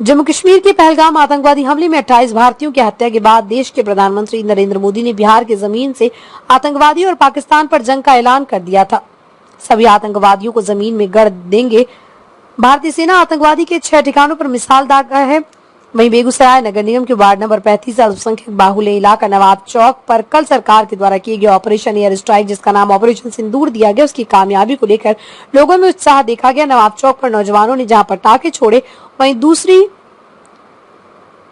जम्मू कश्मीर के पहलगाम आतंकवादी हमले में 28 भारतीयों की हत्या के बाद देश के प्रधानमंत्री नरेंद्र मोदी ने बिहार की जमीन से आतंकवादी और पाकिस्तान पर जंग का ऐलान कर दिया था। सभी आतंकवादियों को जमीन में गड़ देंगे। भारतीय सेना आतंकवादी के 6 ठिकानों पर मिसाल दागा है। वहीं बेगूसराय नगर निगम के वार्ड नंबर 35 अल्पसंख्यक बाहुल्य इलाका नवाब चौक पर कल सरकार के द्वारा किए गए ऑपरेशन एयर स्ट्राइक, जिसका नाम ऑपरेशन सिंदूर दिया गया, उसकी कामयाबी को लेकर लोगों में उत्साह देखा गया। नवाब चौक पर नौजवानों ने जहां पटाखे छोड़े, वहीं दूसरी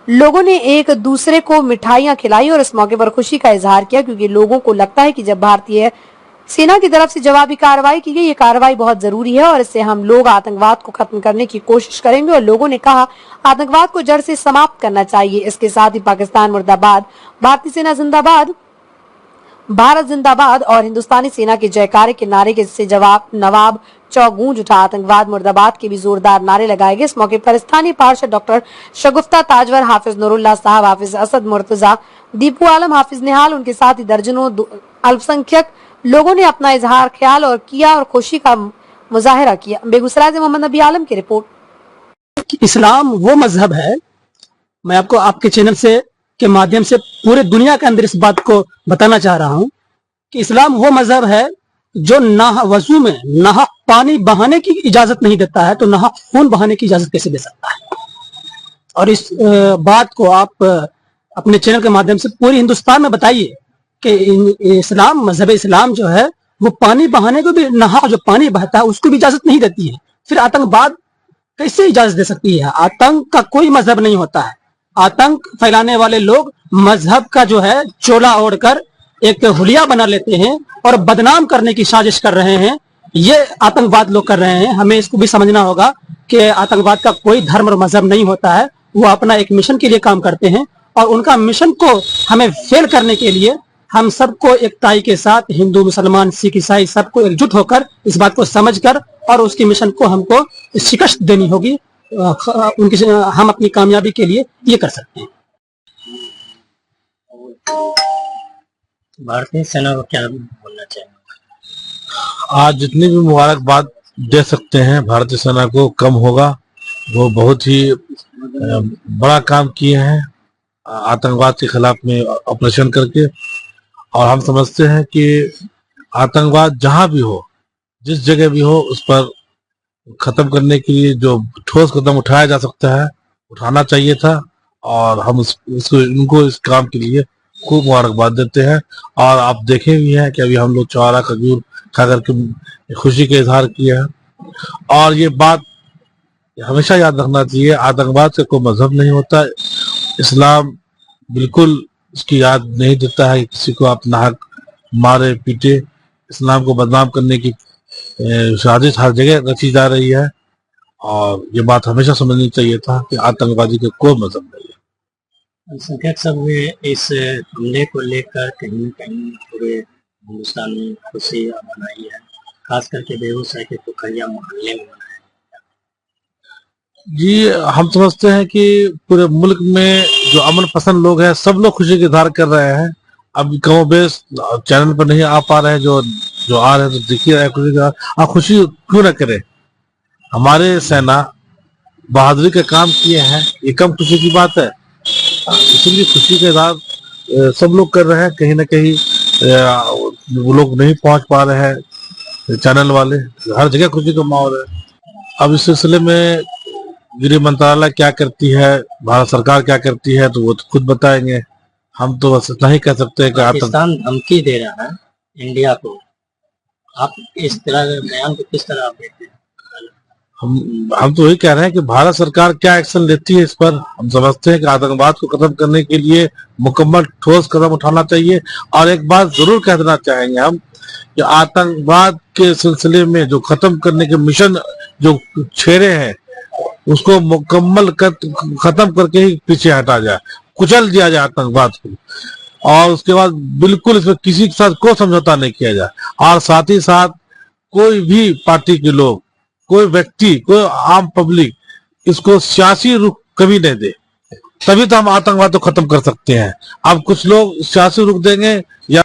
लोगों ने एक दूसरे को मिठाइयां खिलाई और इस मौके पर खुशी का इजहार किया, क्योंकि लोगों को लगता है कि जब भारतीय सेना की तरफ से जवाबी कार्रवाई की गई, ये कार्रवाई बहुत जरूरी है और इससे हम लोग आतंकवाद को खत्म करने की कोशिश करेंगे। और लोगों ने कहा आतंकवाद को जड़ से समाप्त करना चाहिए। इसके साथ ही पाकिस्तान मुर्दाबाद, भारतीय सेना जिंदाबाद, भारत जिंदाबाद और हिंदुस्तानी सेना के जयकारे के नारे के से जवाब नवाब चौक गूंज उठा। आतंकवाद मुर्दाबाद के भी जोरदार नारे लगाए गए। इस मौके पर स्थानीय पार्षद डॉक्टर शगुफ्ता ताजवर, हाफिज नूरुल्लाह साहब, हाफिज असद मुर्तजा, दीपू आलम, हाफिज निहाल, उनके साथ ही दर्जनों अल्पसंख्यक लोगों ने अपना इजहार ख्याल और किया और खुशी का मुजाहिरा किया। बेगूसराय से मोहम्मद नबी आलम की रिपोर्ट। इस्लाम वो मजहब है, मैं आपको आपके चैनल से के माध्यम से पूरे दुनिया के अंदर इस बात को बताना चाह रहा हूं कि इस्लाम वो मजहब है जो नाह वजू में नाहक पानी बहाने की इजाजत नहीं देता है, तो नाहक खून बहाने की इजाजत कैसे दे सकता है। और इस बात को आप अपने चैनल के माध्यम से पूरे हिंदुस्तान में बताइए कि इस्लाम, मजहब इस्लाम जो है वो पानी बहाने को भी, नाहक जो पानी बहता है उसको भी इजाजत नहीं देती है। फिर आतंकवाद कैसे इजाजत दे सकती है। आतंक का कोई मजहब नहीं होता है। आतंक फैलाने वाले लोग मजहब का जो है चोला ओढ़कर एक हुलिया बना लेते हैं और बदनाम करने की साजिश कर रहे हैं। ये आतंकवाद लोग कर रहे हैं। हमें इसको भी समझना होगा कि आतंकवाद का कोई धर्म और मजहब नहीं होता है। वो अपना एक मिशन के लिए काम करते हैं और उनका मिशन को हमें फेल करने के लिए हम सबको एकताई के साथ, हिंदू, मुसलमान, सिख, ईसाई, सबको एकजुट होकर इस बात को समझकर और उसकी मिशन को हमको शिकस्त देनी होगी। उनकी हम अपनी कामयाबी के लिए ये कर सकते हैं। भारतीय सेना को क्या बोलना चाहिए? आज जितनी भी मुबारकबाद दे सकते हैं भारतीय सेना को कम होगा। वो बहुत ही बड़ा काम किए हैं आतंकवाद के खिलाफ में ऑपरेशन करके। और हम समझते हैं कि आतंकवाद जहां भी हो, जिस जगह भी हो, उस पर खत्म करने के लिए जो ठोस कदम उठाया जा सकता है उठाना चाहिए था। और हम उनको इस काम के लिए खूब मुबारकबाद देते हैं। और आप देखे भी हैं कि अभी हम लोग चौरा खजूर खा करके खुशी का इजहार किया है। और ये बात हमेशा याद रखना चाहिए, आतंकवाद से कोई मजहब नहीं होता। इस्लाम बिल्कुल इसकी याद नहीं देता है कि किसी को आप नाहक मारे पीटे। इस्लाम को बदनाम करने की साजिश हर जगह रची जा रही है और ये बात हमेशा समझनी चाहिए था कि आतंकवादी के कोई मजहब नहीं है। अल्पसंख्यक सब ने इस हमले को लेकर कहीं न कहीं पूरे हिंदुस्तान में खुशी मनाई है, खास करके बेगूसराय के पोखरिया मोहल्ले में मनाया। जी, हम समझते हैं कि पूरे मुल्क में जो अमन पसंद लोग हैं सब लोग खुशी का इजहार कर रहे हैं। अब कमो बेश चैनल पर नहीं आ पा रहे हैं, जो आ रहे हैं तो देखिए रहे खुशी का। आप खुशी क्यों न करें, हमारे सेना बहादुरी का काम किए हैं, ये कम खुशी की बात है। इसलिए खुशी का इजहार सब लोग कर रहे हैं। कहीं ना कहीं वो लोग नहीं पहुंच पा रहे हैं चैनल वाले, हर जगह खुशी का माहौल है। अब इस सिलसिले में गृह मंत्रालय क्या करती है, भारत सरकार क्या करती है, तो वो तो खुद बताएंगे। हम तो बस इतना ही कह सकते हैं कि पाकिस्तान धमकी दे रहा है इंडिया को। आप इस तरह के बयान को किस तरह आप देखते हैं? हम तो यही कह रहे हैं कि भारत सरकार क्या एक्शन लेती है इस पर। हम समझते हैं कि आतंकवाद को खत्म करने के लिए मुकम्मल ठोस कदम उठाना चाहिए। और एक बात जरूर कह देना चाहेंगे हम कि आतंकवाद के सिलसिले में जो खत्म करने के मिशन जो छेड़े हैं उसको मुकम्मल खत्म करके ही पीछे हटा जाए, कुचल दिया जाए आतंकवाद को। और उसके बाद बिल्कुल इसमें किसी के साथ कोई समझौता नहीं किया जाए। और साथ ही साथ कोई भी पार्टी के लोग, कोई व्यक्ति, कोई आम पब्लिक इसको सियासी रुख कभी नहीं दे, तभी तो हम आतंकवाद को खत्म कर सकते हैं। अब कुछ लोग सियासी रुख देंगे या